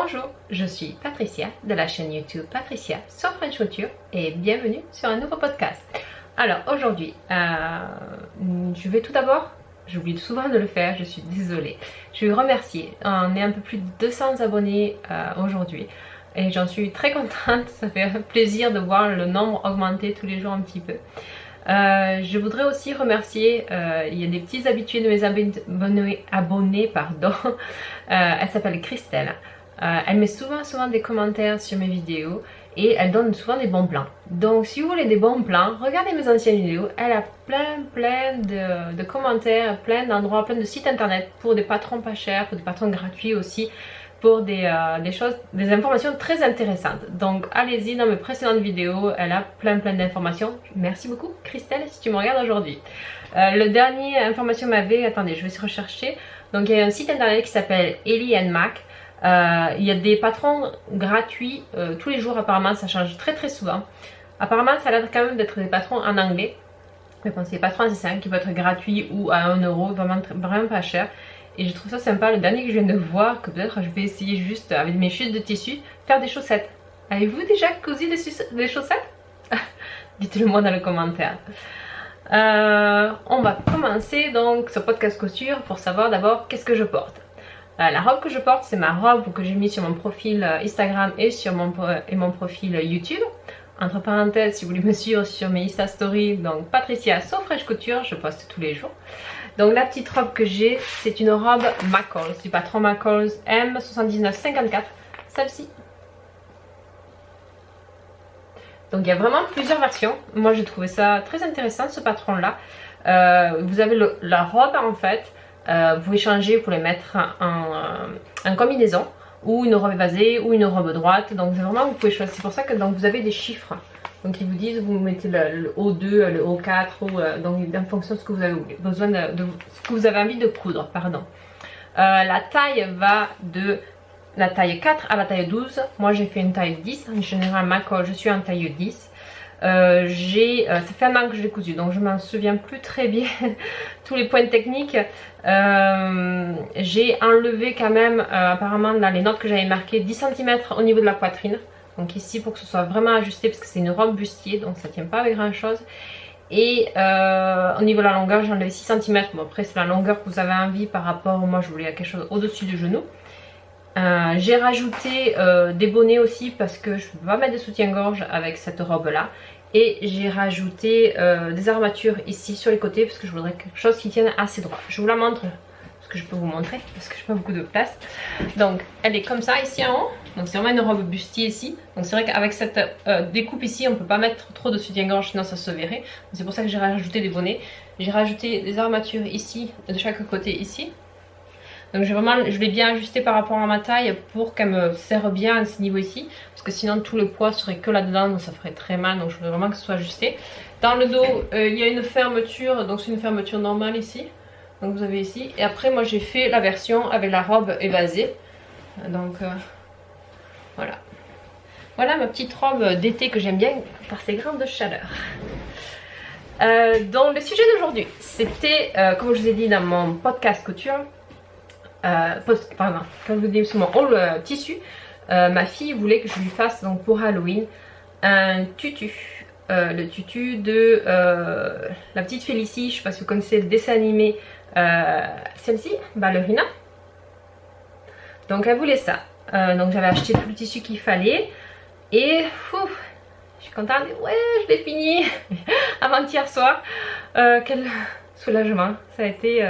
Bonjour, je suis Patricia de la chaîne YouTube Patricia sur French Couture et bienvenue sur un nouveau podcast. Alors aujourd'hui, je vais tout d'abord, j'oublie souvent de le faire, je suis désolée. Je vais remercier, on est un peu plus de 200 abonnés aujourd'hui et j'en suis très contente, ça fait plaisir de voir le nombre augmenter tous les jours un petit peu. Je voudrais aussi remercier, il y a des petits habitués de mes abonnés pardon. Elle s'appelle Christelle. Elle met souvent des commentaires sur mes vidéos et elle donne souvent des bons plans. Donc si vous voulez des bons plans, regardez mes anciennes vidéos. Elle a plein de commentaires, plein d'endroits, plein de sites internet pour des patrons pas chers, pour des patrons gratuits aussi, pour des choses, des informations très intéressantes. Donc allez-y dans mes précédentes vidéos, elle a plein d'informations. Merci beaucoup Christelle si tu me regardes aujourd'hui. Le dernier information m'avait, attendez je vais se rechercher. Donc il y a un site internet qui s'appelle Ellie & Mac. Il y a des patrons gratuits tous les jours apparemment, ça change très souvent. Apparemment ça a l'air quand même d'être des patrons en anglais. Mais bon c'est des patrons assez simples qui peuvent être gratuits ou à 1 euro, vraiment pas cher. Et je trouve ça sympa, le dernier que je viens de voir, que peut-être je vais essayer juste avec mes chutes de tissu, faire des chaussettes. Avez-vous déjà cousu des chaussettes? Dites-le moi dans les commentaires. On va commencer donc ce podcast couture pour savoir d'abord qu'est-ce que je porte. La robe que je porte, c'est ma robe que j'ai mis sur mon profil Instagram et sur mon profil YouTube. Entre parenthèses, si vous voulez me suivre sur mes Insta Stories, donc Patricia sur French Couture, je poste tous les jours. Donc la petite robe que j'ai, c'est une robe McCall, du patron McCall M7954, celle-ci. Donc il y a vraiment plusieurs versions. Moi j'ai trouvé ça très intéressant ce patron là. Vous avez la robe en fait. Vous pouvez changer, vous pouvez mettre en combinaison ou une robe évasée ou une robe droite. Donc vraiment vous pouvez choisir. C'est pour ça que donc, vous avez des chiffres. Donc ils vous disent vous mettez le O2, le O4 ou donc en fonction de ce que vous avez besoin de ce que vous avez envie de coudre, pardon. La taille va de la taille 4 à la taille 12. Moi j'ai fait une taille 10. En général je suis en taille 10. Ça fait un an que je l'ai cousu donc je m'en souviens plus très bien tous les points techniques. J'ai enlevé quand même apparemment dans les notes que j'avais marquées 10 cm au niveau de la poitrine. Donc ici pour que ce soit vraiment ajusté parce que c'est une robe bustier donc ça tient pas avec grand chose. Et au niveau de la longueur j'ai enlevé 6 cm. Bon après c'est la longueur que vous avez envie par rapport, moi je voulais quelque chose au-dessus du genou. J'ai rajouté des bonnets aussi parce que je ne peux pas mettre de soutien-gorge avec cette robe là. Et j'ai rajouté des armatures ici sur les côtés parce que je voudrais quelque chose qui tienne assez droit. Je vous la montre parce que je peux vous montrer parce que je n'ai pas beaucoup de place. Donc elle est comme ça ici en haut. Donc c'est vraiment une robe bustier ici. Donc c'est vrai qu'avec cette découpe ici on ne peut pas mettre trop de soutien-gorge sinon ça se verrait. C'est pour ça que j'ai rajouté des bonnets. J'ai rajouté des armatures ici de chaque côté ici. Donc je l'ai bien ajusté par rapport à ma taille pour qu'elle me serre bien à ce niveau ici. Parce que sinon tout le poids serait que là-dedans, donc ça ferait très mal. Donc je voudrais vraiment que ce soit ajusté. Dans le dos, il y a une fermeture, donc c'est une fermeture normale ici. Donc vous avez ici. Et après moi j'ai fait la version avec la robe évasée. Donc voilà. Voilà ma petite robe d'été que j'aime bien par ses grandes chaleurs. Donc le sujet d'aujourd'hui, c'était, comme je vous ai dit dans mon podcast couture, comme je vous dis sur mon haul tissu, ma fille voulait que je lui fasse donc pour Halloween un tutu, le tutu de la petite Félicie. Je sais pas si vous connaissez le dessin animé, celle-ci, Ballerina. Donc elle voulait ça, donc j'avais acheté tout le tissu qu'il fallait et je suis contente, ouais je l'ai fini avant-hier soir. Quel soulagement ça a été.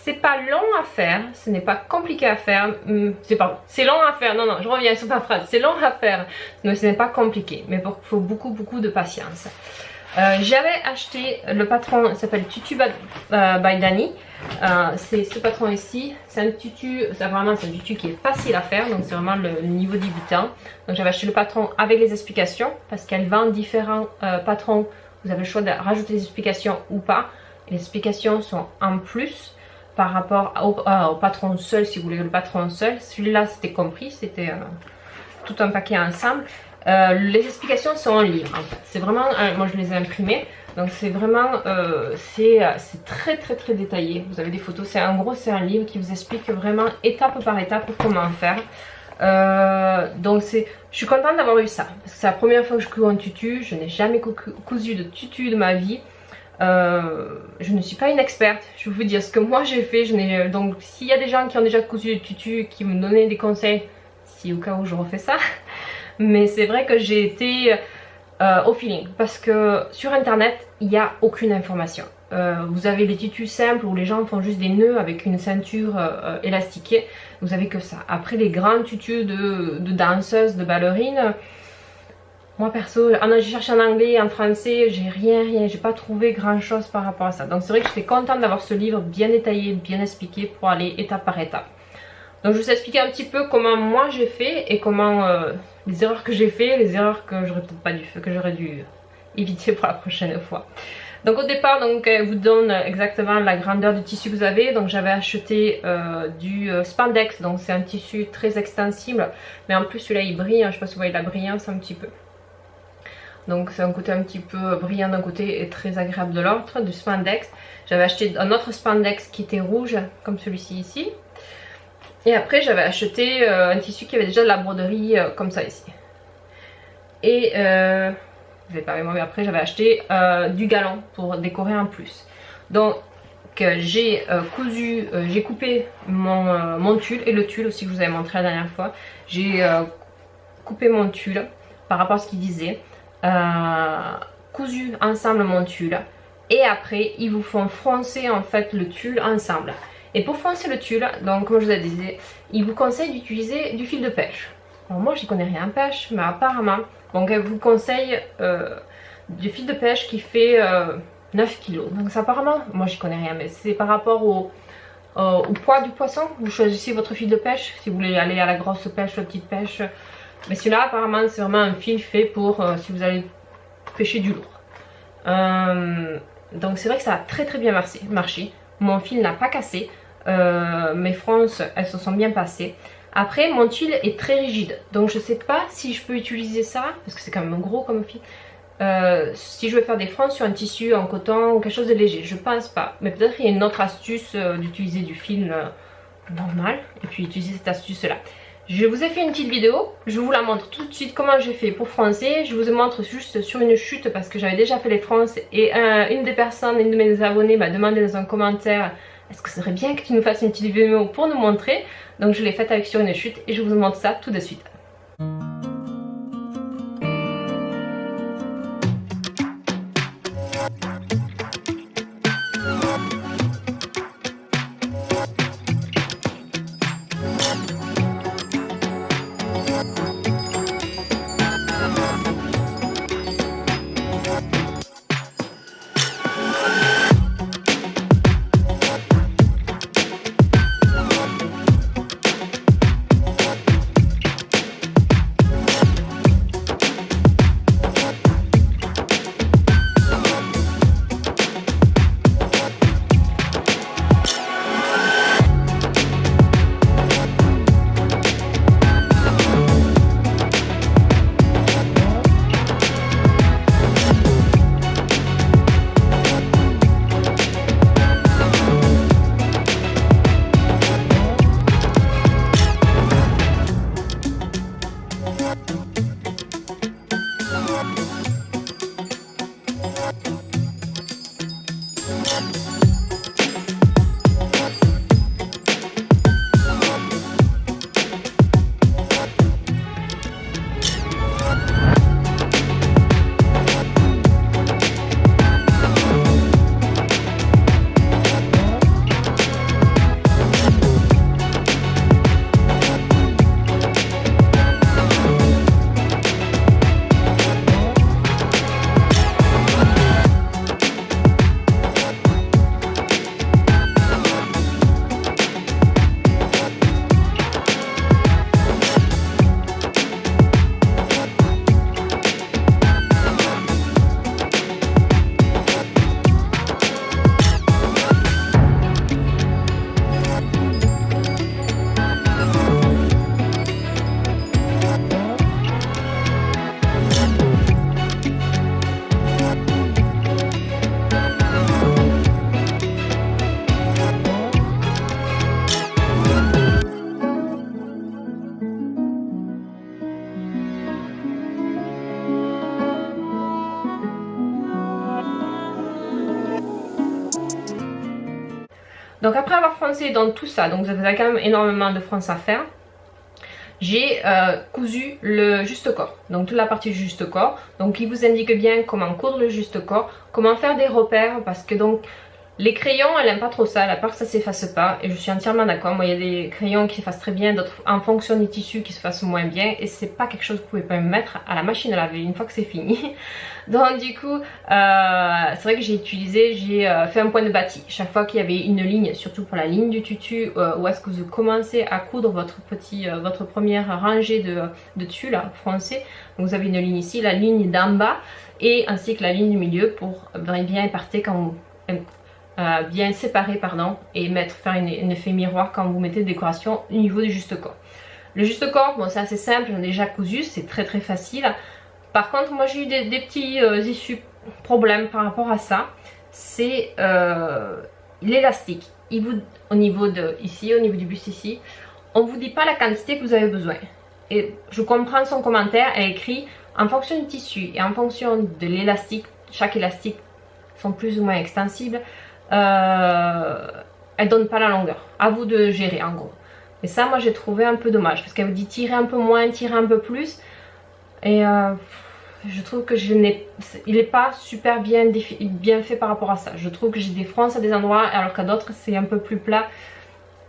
C'est pas long à faire, ce n'est pas compliqué à faire, c'est long à faire, non, je reviens sur ma phrase, c'est long à faire, mais ce n'est pas compliqué, mais il faut beaucoup de patience. J'avais acheté le patron, il s'appelle Tutu by Dani, c'est ce patron ici, c'est un tutu, vraiment c'est un tutu qui est facile à faire, donc c'est vraiment le niveau débutant. Donc j'avais acheté le patron avec les explications, parce qu'elle vend différents patrons, vous avez le choix de rajouter des explications ou pas, les explications sont en plus. Par rapport au patron seul, si vous voulez le patron seul, celui-là c'était compris, c'était tout un paquet ensemble. Les explications sont en livre en fait, c'est vraiment, moi je les ai imprimées, donc c'est vraiment, c'est très détaillé, vous avez des photos, en gros c'est un livre qui vous explique vraiment étape par étape comment faire. Donc je suis contente d'avoir eu ça, parce que c'est la première fois que je couds un tutu. Je n'ai jamais cousu de tutu de ma vie. Je ne suis pas une experte, je vais vous dire ce que moi j'ai fait. Donc s'il y a des gens qui ont déjà cousu des tutus qui me donnaient des conseils, si au cas où je refais ça. Mais c'est vrai que j'ai été au feeling, parce que sur internet il n'y a aucune information. Vous avez les tutus simples où les gens font juste des nœuds avec une ceinture élastiquée. Vous avez que ça. Après les grands tutus de danseuses, de ballerines, moi perso, j'ai cherché en anglais, en français, j'ai pas trouvé grand chose par rapport à ça. Donc c'est vrai que j'étais contente d'avoir ce livre bien détaillé, bien expliqué pour aller étape par étape. Donc je vais vous expliquer un petit peu comment moi j'ai fait et comment les erreurs que j'ai fait, les erreurs que j'aurais peut-être pas dû faire, que j'aurais dû éviter pour la prochaine fois. Donc au départ, donc, elle vous donne exactement la grandeur du tissu que vous avez. Donc j'avais acheté du spandex, donc c'est un tissu très extensible, mais en plus celui-là il brille, hein, je sais pas si vous voyez la brillance un petit peu. Donc c'est un côté un petit peu brillant d'un côté et très agréable de l'autre, du spandex. J'avais acheté un autre spandex qui était rouge, comme celui-ci ici. Et après j'avais acheté un tissu qui avait déjà de la broderie comme ça ici. Et je vais pas avec moi, mais après j'avais acheté du galon pour décorer en plus. Donc j'ai coupé mon tulle et le tulle aussi que je vous avais montré la dernière fois. J'ai coupé mon tulle par rapport à ce qu'il disait. Cousu ensemble mon tulle, et après ils vous font froncer en fait le tulle ensemble. Et pour froncer le tulle, donc comme je vous ai dit, ils vous conseillent d'utiliser du fil de pêche. Alors moi j'y connais rien en pêche, mais apparemment donc elle vous conseille du fil de pêche qui fait 9 kg. Donc ça apparemment, moi j'y connais rien, mais c'est par rapport au poids du poisson. Vous choisissez votre fil de pêche si vous voulez aller à la grosse pêche, la petite pêche. Mais celui-là apparemment c'est vraiment un fil fait pour si vous allez pêcher du lourd. Donc c'est vrai que ça a très bien marché. Mon fil n'a pas cassé. Mes fronces elles se sont bien passées. Après mon tulle est très rigide. Donc je sais pas si je peux utiliser ça, parce que c'est quand même gros comme fil. Si je veux faire des fronces sur un tissu en coton ou quelque chose de léger, je pense pas. Mais peut-être il y a une autre astuce d'utiliser du fil normal et puis utiliser cette astuce là. Je vous ai fait une petite vidéo, je vous la montre tout de suite comment j'ai fait pour froncer. Je vous montre juste sur une chute parce que j'avais déjà fait les fronces et une de mes abonnés m'a demandé dans un commentaire: est-ce que ce serait bien que tu nous fasses une petite vidéo pour nous montrer? Donc je l'ai faite avec sur une chute et je vous montre ça tout de suite. Donc après avoir froncé dans tout ça, donc vous avez quand même énormément de fronces à faire, j'ai cousu le juste corps, donc toute la partie du juste corps, donc il vous indique bien comment coudre le juste corps, comment faire des repères, parce que donc les crayons, elle n'aime pas trop ça, elle a peur que ça s'efface pas, et je suis entièrement d'accord. Moi il y a des crayons qui s'effacent très bien, d'autres en fonction du tissu qui se fassent moins bien, et c'est pas quelque chose que vous pouvez pas mettre à la machine à laver une fois que c'est fini. Donc du coup c'est vrai que j'ai fait un point de bâti chaque fois qu'il y avait une ligne, surtout pour la ligne du tutu, où est-ce que vous commencez à coudre votre première rangée de tulle froncée. Donc vous avez une ligne ici, la ligne d'en bas, et ainsi que la ligne du milieu pour bien éparter quand vous bien séparer pardon, et faire un effet miroir quand vous mettez des décorations au niveau du juste corps. Le juste corps, bon c'est assez simple, j'en ai déjà cousu, c'est très facile. Par contre moi j'ai eu des petits issues problèmes par rapport à ça. C'est l'élastique. Au niveau du buste ici, on vous dit pas la quantité que vous avez besoin. Et je comprends son commentaire, elle écrit en fonction du tissu et en fonction de l'élastique, chaque élastique sont plus ou moins extensibles. Elle donne pas la longueur, à vous de gérer en gros. Et ça moi j'ai trouvé un peu dommage parce qu'elle vous dit tirer un peu moins, tirer un peu plus, et je trouve que il n'est pas super bien fait par rapport à ça. Je trouve que j'ai des fronces à des endroits alors qu'à d'autres c'est un peu plus plat.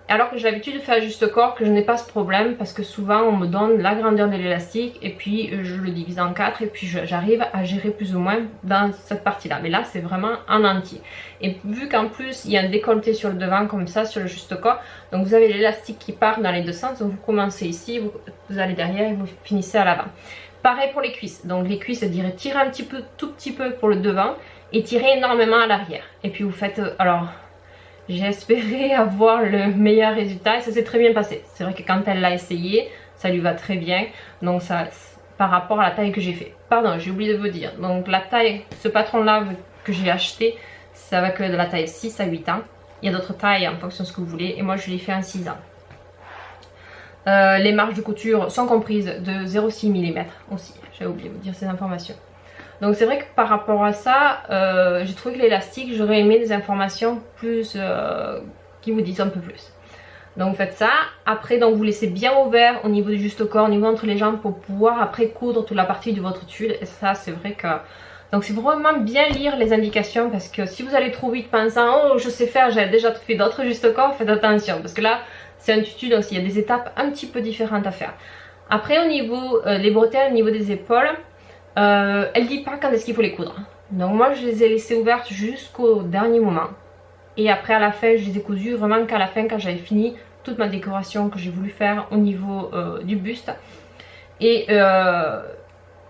Alors que j'ai l'habitude de faire juste corps, que je n'ai pas ce problème parce que souvent on me donne la grandeur de l'élastique et puis je le divise en 4 et puis j'arrive à gérer plus ou moins dans cette partie là. Mais là c'est vraiment en entier. Et vu qu'en plus il y a un décolleté sur le devant comme ça sur le juste corps, donc vous avez l'élastique qui part dans les deux sens. Donc vous commencez ici, vous allez derrière et vous finissez à l'avant. Pareil pour les cuisses. Donc les cuisses, je dirais tirer un tout petit peu pour le devant et tirer énormément à l'arrière. Et puis vous faites alors... J'ai espéré avoir le meilleur résultat et ça s'est très bien passé. C'est vrai que quand elle l'a essayé, ça lui va très bien. Donc ça, par rapport à la taille que j'ai fait. Pardon, j'ai oublié de vous dire. Donc la taille, ce patron-là que j'ai acheté, ça va que de la taille 6 à 8 ans. Il y a d'autres tailles en fonction de ce que vous voulez. Et moi je l'ai fait en 6 ans. Les marges de couture sont comprises de 0,6 mm aussi. J'avais oublié de vous dire ces informations. Donc c'est vrai que par rapport à ça, j'ai trouvé que l'élastique, j'aurais aimé des informations plus qui vous disent un peu plus. Donc vous faites ça. Après donc vous laissez bien ouvert au niveau du juste corps, au niveau entre les jambes pour pouvoir après coudre toute la partie de votre tulle. Et ça c'est vrai que... Donc c'est vraiment bien lire les indications parce que si vous allez trop vite pensant oh je sais faire, j'ai déjà fait d'autres juste corps, faites attention parce que là c'est un tutu donc il y a des étapes un petit peu différentes à faire. Après au niveau les bretelles, au niveau des épaules, elle dit pas quand est-ce qu'il faut les coudre. Donc moi je les ai laissées ouvertes jusqu'au dernier moment. Et après à la fin je les ai cousues vraiment qu'à la fin quand j'avais fini toute ma décoration que j'ai voulu faire au niveau du buste. Et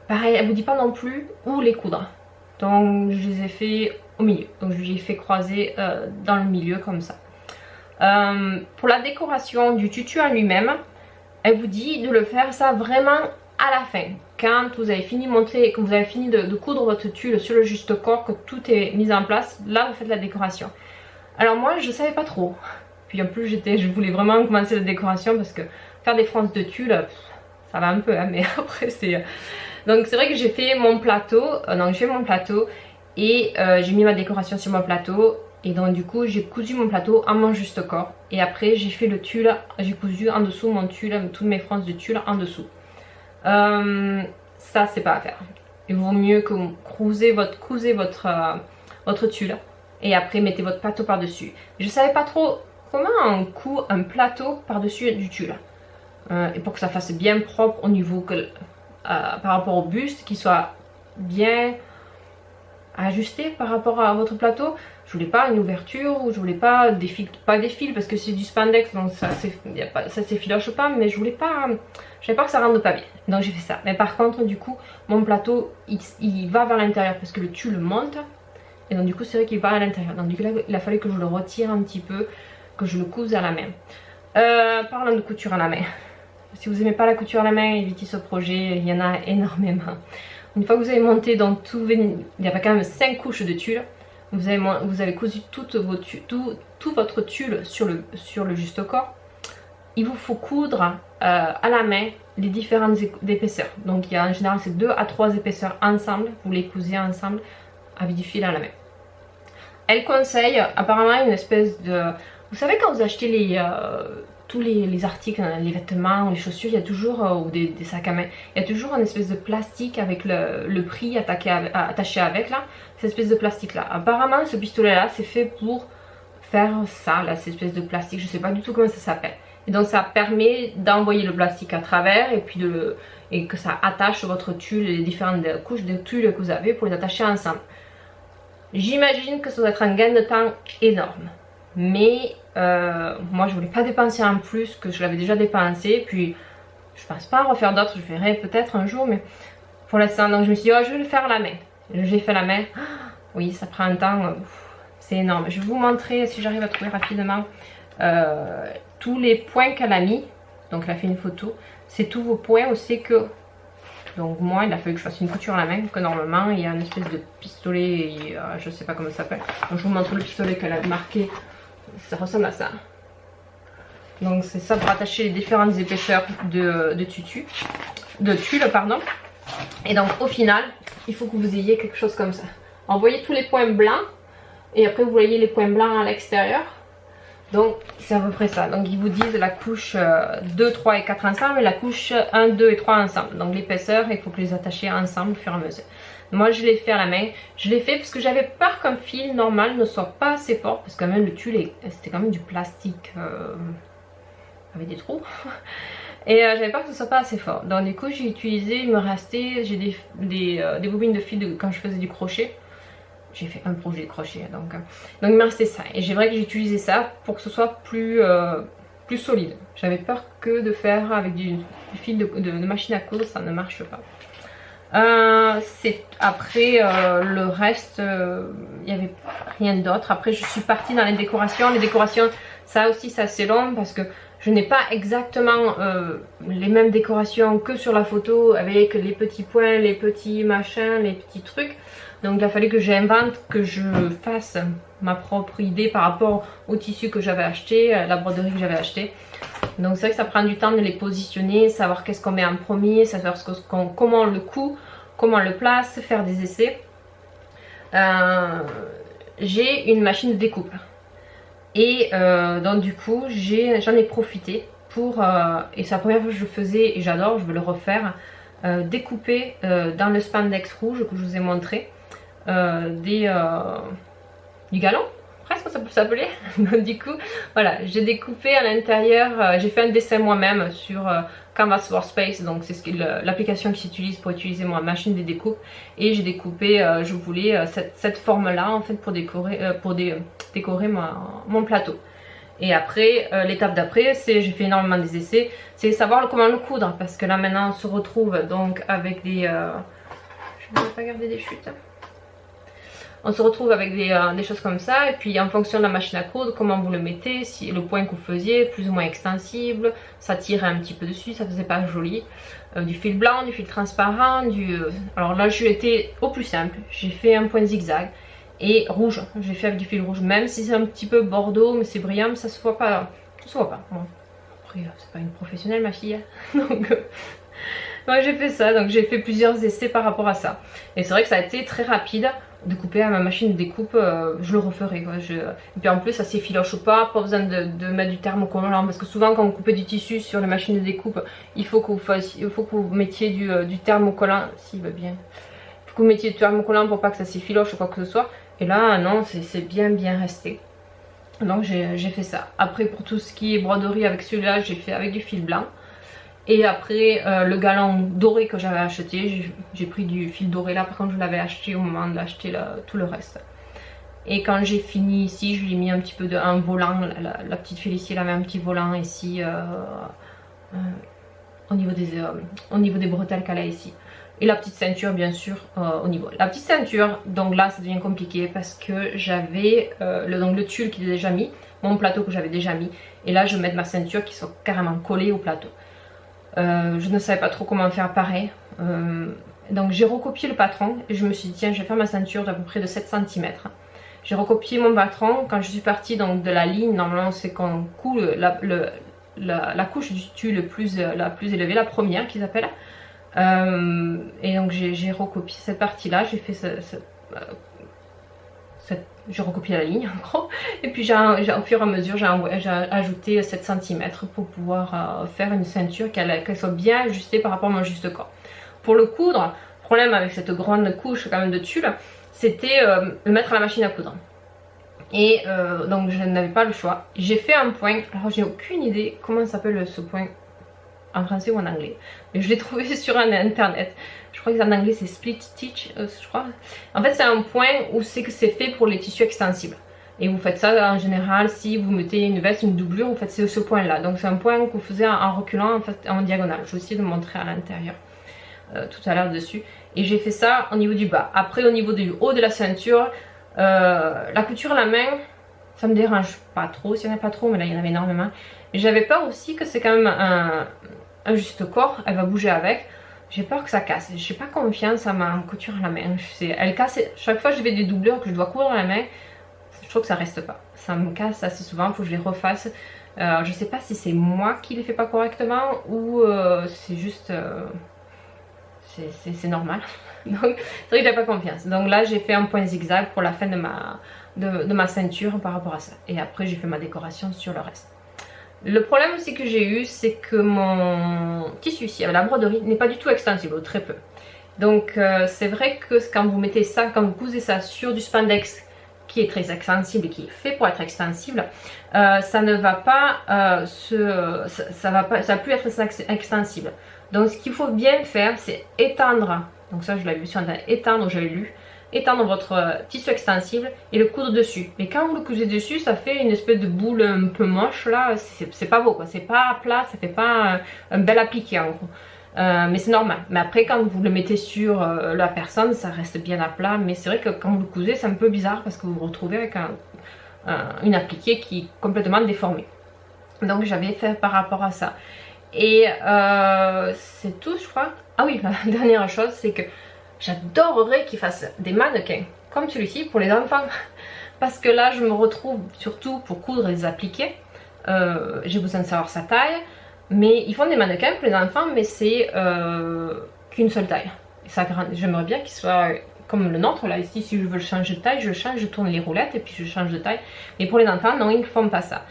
pareil elle vous dit pas non plus où les coudre. Donc je les ai fait au milieu. Donc je les ai fait croiser dans le milieu comme ça. Pour la décoration du tutu en lui-même, elle vous dit de le faire ça vraiment à la fin, quand vous avez fini de montrer, que vous avez fini de coudre votre tulle sur le juste corps, que tout est mis en place, là vous faites la décoration. Alors moi je savais pas trop, puis en plus je voulais vraiment commencer la décoration parce que faire des fronces de tulle, ça va un peu hein, mais après c'est... Donc c'est vrai que j'ai fait mon plateau, et j'ai mis ma décoration sur mon plateau. Et donc du coup j'ai cousu mon plateau en mon juste corps. Et après j'ai fait le tulle, j'ai cousu en dessous mon tulle, toutes mes fronces de tulle en dessous. Ça c'est pas à faire. Il vaut mieux que vous cousez votre tulle et après mettez votre plateau par dessus. Je savais pas trop comment on coud un plateau par dessus du tulle. Et pour que ça fasse bien propre au niveau par rapport au buste, qu'il soit bien ajusté par rapport à votre plateau. Je voulais pas une ouverture ou je voulais pas des fils, parce que c'est du spandex donc ça s'effiloche pas, mais je voulais pas, que ça rentre pas bien, donc j'ai fait ça. Mais par contre du coup mon plateau il va vers l'intérieur parce que le tulle monte et donc du coup c'est vrai qu'il va à l'intérieur, donc du coup là, il a fallu que je le retire un petit peu, que je le couse à la main. Parlant de couture à la main, si vous aimez pas la couture à la main, évitez ce projet, il y en a énormément. Une fois que vous avez monté dans tout, il y avait quand même 5 couches de tulle. Vous avez cousu tout votre tulle sur le juste corps. Il vous faut coudre à la main les différentes épaisseurs. Donc il y a en général c'est 2 à 3 épaisseurs ensemble. Vous les cousez ensemble avec du fil à la main. Elle conseille apparemment une espèce de... Vous savez quand vous achetez tous les articles, hein, les vêtements, les chaussures, il y a toujours, ou des sacs à main, il y a toujours une espèce de plastique avec le prix attaché avec là, cette espèce de plastique là. Apparemment ce pistolet là c'est fait pour faire ça, là, cette espèce de plastique, je sais pas du tout comment ça s'appelle. Et donc ça permet d'envoyer le plastique à travers et puis et que ça attache votre tulle, les différentes couches de tulle que vous avez pour les attacher ensemble. J'imagine que ça doit être un gain de temps énorme. Mais moi je voulais pas dépenser en plus que je l'avais déjà dépensé. Puis je pense pas en refaire d'autres, je verrai peut-être un jour. Mais pour l'instant, donc je me suis dit oh, je vais le faire à la main. J'ai fait la main. Oui, ça prend un temps, c'est énorme. Je vais vous montrer si j'arrive à trouver rapidement tous les points qu'elle a mis. Donc elle a fait une photo. C'est tous vos points aussi que... Donc moi il a fallu que je fasse une couture à la main, que normalement il y a une espèce de pistolet, je sais pas comment ça s'appelle. Donc je vous montre le pistolet qu'elle a marqué, ça ressemble à ça. Donc c'est ça pour attacher les différentes épaisseurs de tulle, pardon. Et donc au final, il faut que vous ayez quelque chose comme ça. Alors, vous voyez tous les points blancs, et après vous voyez les points blancs à l'extérieur. Donc c'est à peu près ça. Donc ils vous disent la couche 2, 3 et 4 ensemble et la couche 1, 2 et 3 ensemble. Donc l'épaisseur, il faut que les attacher ensemble au fur et à mesure. Moi je l'ai fait à la main. Je l'ai fait parce que j'avais peur qu'un fil normal ne soit pas assez fort. Parce que quand même le tulle, c'était quand même du plastique avec des trous. Et j'avais peur que ce soit pas assez fort. Donc du coup j'ai utilisé, il me restait, j'ai des bobines de fil quand je faisais du crochet. J'ai fait un projet de crochet, donc il me restait ça. Et j'ai vrai que j'ai utilisé ça pour que ce soit plus solide. J'avais peur que de faire avec du fil de machine à coudre, ça ne marche pas. Après le reste, il n'y avait rien d'autre. Après je suis partie dans les décorations. Les décorations, ça aussi c'est assez long parce que je n'ai pas exactement les mêmes décorations que sur la photo avec les petits points, les petits machins, les petits trucs. Donc il a fallu que j'invente, que je fasse ma propre idée par rapport au tissu que j'avais acheté, la broderie que j'avais acheté. Donc c'est vrai que ça prend du temps de les positionner, savoir qu'est-ce qu'on met en premier, savoir comment on le coud, comment on le place, faire des essais. J'ai une machine de découpe. Et donc du coup j'en ai profité pour, et c'est la première fois que je le faisais et j'adore, je veux le refaire, découper dans le spandex rouge que je vous ai montré. Du galon, presque ça peut s'appeler. Du coup voilà, j'ai découpé à l'intérieur, j'ai fait un dessin moi-même sur Canvas Workspace, donc c'est l'application qui s'utilise pour utiliser ma machine de découpe. Et j'ai découpé, je voulais cette forme là en fait pour décorer, mon plateau. Et après, l'étape d'après, j'ai fait énormément des essais, c'est savoir comment le coudre, parce que là maintenant on se retrouve donc avec des... je ne vais pas garder des chutes. On se retrouve avec des choses comme ça, et puis en fonction de la machine à coudre, comment vous le mettez, si le point que vous faisiez, plus ou moins extensible, ça tirait un petit peu dessus, ça faisait pas joli. Du fil blanc, du fil transparent, alors là j'ai été au plus simple, j'ai fait un point zigzag, et rouge, j'ai fait avec du fil rouge, même si c'est un petit peu bordeaux, mais c'est brillant, mais ça se voit pas, Bon. Après c'est pas une professionnelle ma fille, donc... Ouais, j'ai fait ça, donc j'ai fait plusieurs essais par rapport à ça. Et c'est vrai que ça a été très rapide de couper à ma machine de découpe, je le referai quoi. Et puis en plus ça s'effiloche pas besoin de mettre du thermocollant, parce que souvent quand vous coupez du tissu sur les machines de découpe, il faut que vous mettiez du thermocollant, s'il va bien. Il faut que vous mettiez du thermocollant pour pas que ça s'effiloche ou quoi que ce soit. Et là non, c'est bien resté. Donc j'ai fait ça. Après pour tout ce qui est broderie avec celui-là, j'ai fait avec du fil blanc. Et après le galon doré que j'avais acheté, j'ai pris du fil doré là, par contre je l'avais acheté au moment d'acheter tout le reste. Et quand j'ai fini ici, je lui ai mis un petit peu un volant, la petite Félicie elle avait un petit volant ici au niveau des bretelles qu'elle a ici. Et la petite ceinture bien sûr au niveau. La petite ceinture, donc là ça devient compliqué parce que j'avais le tulle qui était déjà mis, mon plateau que j'avais déjà mis. Et là je vais mettre ma ceinture qui soit carrément collée au plateau. Je ne savais pas trop comment faire pareil. Donc j'ai recopié le patron et je me suis dit tiens je vais faire ma ceinture d'à peu près de 7 cm. J'ai recopié mon patron. Quand je suis partie donc de la ligne, normalement c'est qu'on coud la couche du tulle la plus élevée, la première qu'ils appellent. Et donc j'ai recopié cette partie là, j'ai fait j'ai recopié la ligne en gros, et puis au fur et à mesure j'ai ajouté 7 cm pour pouvoir faire une ceinture qu'elle soit bien ajustée par rapport à mon juste corps. Pour le coudre, le problème avec cette grande couche quand même de tulle, c'était le mettre à la machine à coudre. Et donc je n'avais pas le choix. J'ai fait un point, alors j'ai aucune idée comment s'appelle ce point en français ou en anglais, mais je l'ai trouvé sur internet. Je crois qu'en anglais c'est split stitch, je crois. En fait c'est un point où c'est fait pour les tissus extensibles. Et vous faites ça en général si vous mettez une veste, une doublure, vous faites ce point là. Donc c'est un point que vous faisiez en reculant, en fait, en diagonale. Je vais essayer de montrer à l'intérieur tout à l'heure dessus. Et j'ai fait ça au niveau du bas. Après au niveau du haut de la ceinture, la couture à la main, ça me dérange pas trop, s'il n'y en a pas trop, mais là il y en avait énormément. J'avais peur aussi que c'est quand même un juste corps, elle va bouger avec. J'ai peur que ça casse. J'ai pas confiance à ma couture à la main. Elle casse. Chaque fois que je fais des doublures que je dois coudre à la main, je trouve que ça reste pas. Ça me casse assez souvent, il faut que je les refasse. Je sais pas si c'est moi qui les fais pas correctement ou c'est juste. C'est normal. Donc c'est vrai que j'ai pas confiance. Donc là j'ai fait un point zigzag pour la fin de ma ceinture par rapport à ça. Et après j'ai fait ma décoration sur le reste. Le problème aussi que j'ai eu, c'est que mon tissu ici, avec la broderie, n'est pas du tout extensible, très peu. Donc c'est vrai que quand vous mettez ça, quand vous cousez ça sur du spandex qui est très extensible et qui est fait pour être extensible, ça ne va pas ça va plus être extensible. Donc ce qu'il faut bien faire, c'est étendre, donc ça je l'avais vu sur internet, étendre, j'avais lu, étendre votre tissu extensible et le coudre dessus. Mais quand vous le cousez dessus, ça fait une espèce de boule un peu moche là, c'est pas beau quoi, c'est pas plat, ça fait pas un bel appliqué en gros. Mais c'est normal. Mais après quand vous le mettez sur la personne, ça reste bien à plat. Mais c'est vrai que quand vous le cousez, c'est un peu bizarre parce que vous vous retrouvez avec une appliquée qui est complètement déformée. Donc j'avais fait par rapport à ça. Et c'est tout je crois. Ah oui, la dernière chose c'est que j'adorerais qu'ils fassent des mannequins comme celui-ci pour les enfants. Parce que là je me retrouve surtout pour coudre les appliqués. J'ai besoin de savoir sa taille. Mais ils font des mannequins pour les enfants, mais c'est qu'une seule taille. J'aimerais bien qu'il soit comme le nôtre là. Ici, si je veux le changer de taille, je le change, je tourne les roulettes et puis je change de taille. Mais pour les enfants, non, ils ne font pas ça.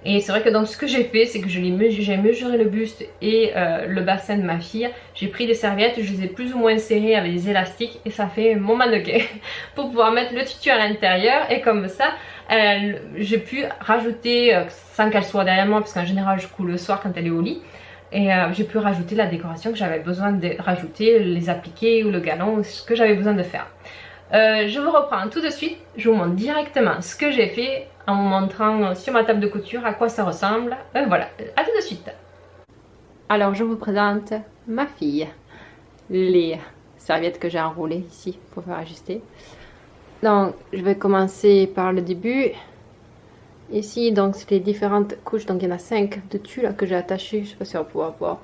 Et c'est vrai que donc ce que j'ai fait, c'est que j'ai mesuré le buste et le bassin de ma fille. J'ai pris des serviettes, je les ai plus ou moins serrées avec des élastiques et ça fait mon mannequin pour pouvoir mettre le tutu à l'intérieur. Et comme ça, j'ai pu rajouter, sans qu'elle soit derrière moi, parce qu'en général je coud le soir quand elle est au lit. Et j'ai pu rajouter la décoration que j'avais besoin de rajouter, les appliquer ou le galon, ce que j'avais besoin de faire. Je vous reprends tout de suite, je vous montre directement ce que j'ai fait en vous montrant sur ma table de couture à quoi ça ressemble. Voilà, à tout de suite. Alors je vous présente ma fille, les serviettes que j'ai enroulées ici pour faire ajuster. Donc je vais commencer par le début. Ici donc c'est les différentes couches, donc il y en a 5 de tulle que j'ai attachées, je sais pas si on va pouvoir voir.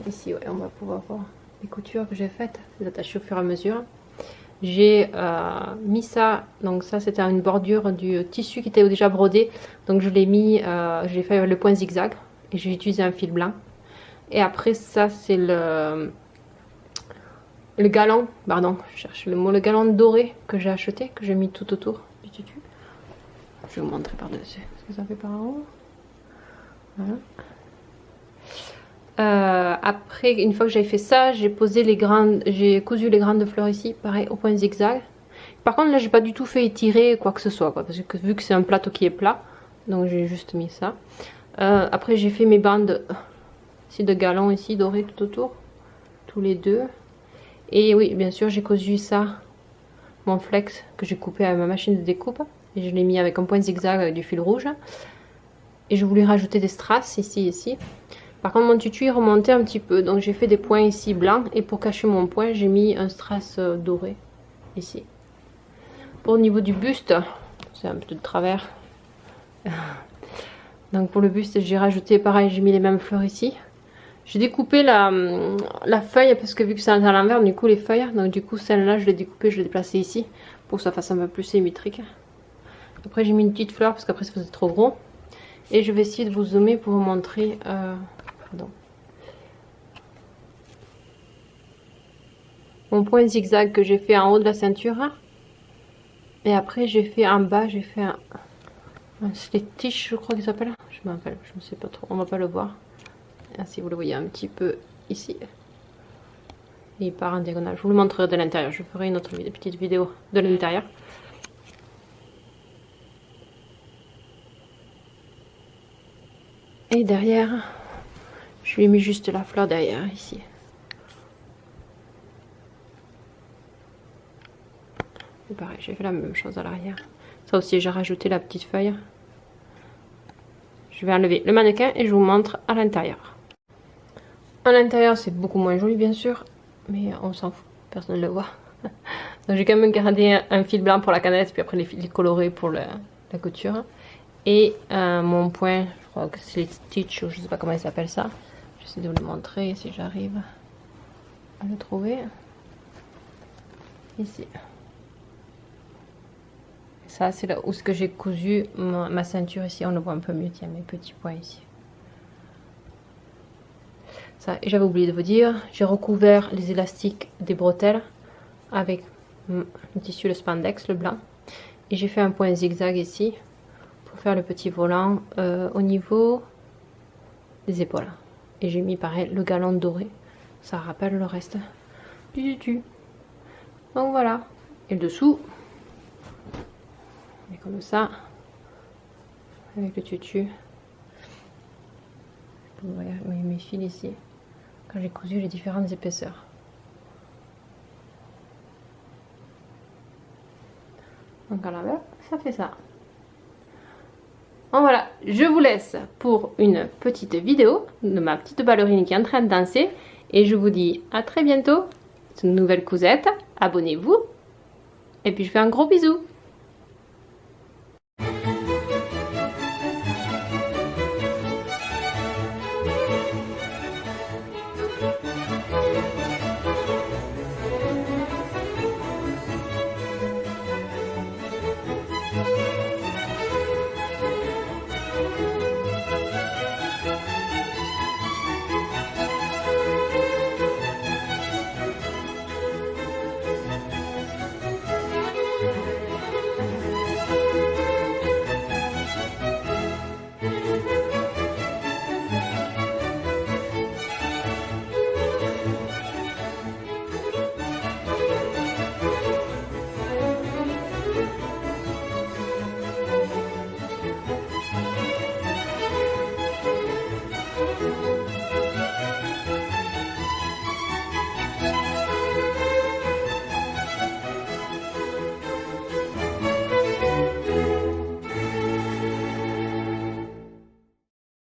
Ici ouais, on va pouvoir voir les coutures que j'ai faites, les attacher au fur et à mesure. J'ai mis ça, donc ça c'était une bordure du tissu qui était déjà brodé, donc je l'ai mis, j'ai fait le point zigzag et j'ai utilisé un fil blanc. Et après ça c'est le galon, pardon, je cherche le mot, le galon doré que j'ai acheté, que j'ai mis tout autour du tutu. Je vais vous montrer par dessus ce que ça fait par en haut. Voilà. Après, une fois que j'ai fait ça, j'ai cousu les grains de fleurs ici, pareil au point zigzag. Par contre là j'ai pas du tout fait étirer quoi que ce soit, quoi, parce que vu que c'est un plateau qui est plat, donc j'ai juste mis ça. Après j'ai fait mes bandes ici de galon ici dorées tout autour, tous les deux. Et oui, bien sûr j'ai cousu ça, mon flex que j'ai coupé avec ma machine de découpe, et je l'ai mis avec un point zigzag avec du fil rouge. Et je voulais rajouter des strass ici et ici. Par contre mon tutu est remonté un petit peu, donc j'ai fait des points ici blancs, et pour cacher mon point j'ai mis un strass doré ici. Pour au niveau du buste, c'est un peu de travers. Donc pour le buste j'ai rajouté pareil, j'ai mis les mêmes fleurs ici. J'ai découpé la feuille parce que vu que c'est à l'envers, du coup les feuilles, donc du coup celle-là je l'ai découpée, je l'ai déplacée ici pour que ça fasse un peu plus symétrique. Après j'ai mis une petite fleur parce qu'après ça faisait trop gros. Et je vais essayer de vous zoomer pour vous montrer mon point zigzag que j'ai fait en haut de la ceinture. Et après j'ai fait en bas, j'ai fait un stitch, je crois qu'il s'appelle. Je me rappelle, je ne sais pas trop, on va pas le voir. Ah, si vous le voyez un petit peu ici. Il part en diagonale. Je vous le montrerai de l'intérieur. Je ferai une autre petite vidéo de l'intérieur. Et derrière, je lui ai mis juste la fleur derrière ici. Et pareil, j'ai fait la même chose à l'arrière. Ça aussi, j'ai rajouté la petite feuille. Je vais enlever le mannequin et je vous montre à l'intérieur. À l'intérieur, c'est beaucoup moins joli bien sûr, mais on s'en fout, personne ne le voit. Donc j'ai quand même gardé un fil blanc pour la canette, puis après les fils colorés pour la couture. Et mon point, je crois que c'est les stitch, ou je sais pas comment il s'appelle ça. J'essaie de vous le montrer si j'arrive à le trouver. Ici. Ça, c'est là où ce que j'ai cousu ma ceinture ici. On le voit un peu mieux, tiens, mes petits points ici. Ça, et j'avais oublié de vous dire, j'ai recouvert les élastiques des bretelles avec le tissu, le spandex, le blanc. Et j'ai fait un point zigzag ici pour faire le petit volant au niveau des épaules. Et j'ai mis pareil le galon doré. Ça rappelle le reste du tutu. Donc voilà. Et le dessous, et comme ça, avec le tutu. Vous voyez mes fils ici. Quand j'ai cousu les différentes épaisseurs. Donc à l'envers, ça fait ça. Bon voilà, je vous laisse pour une petite vidéo de ma petite ballerine qui est en train de danser. Et je vous dis à très bientôt. C'est une nouvelle cousette. Abonnez-vous. Et puis je fais un gros bisou.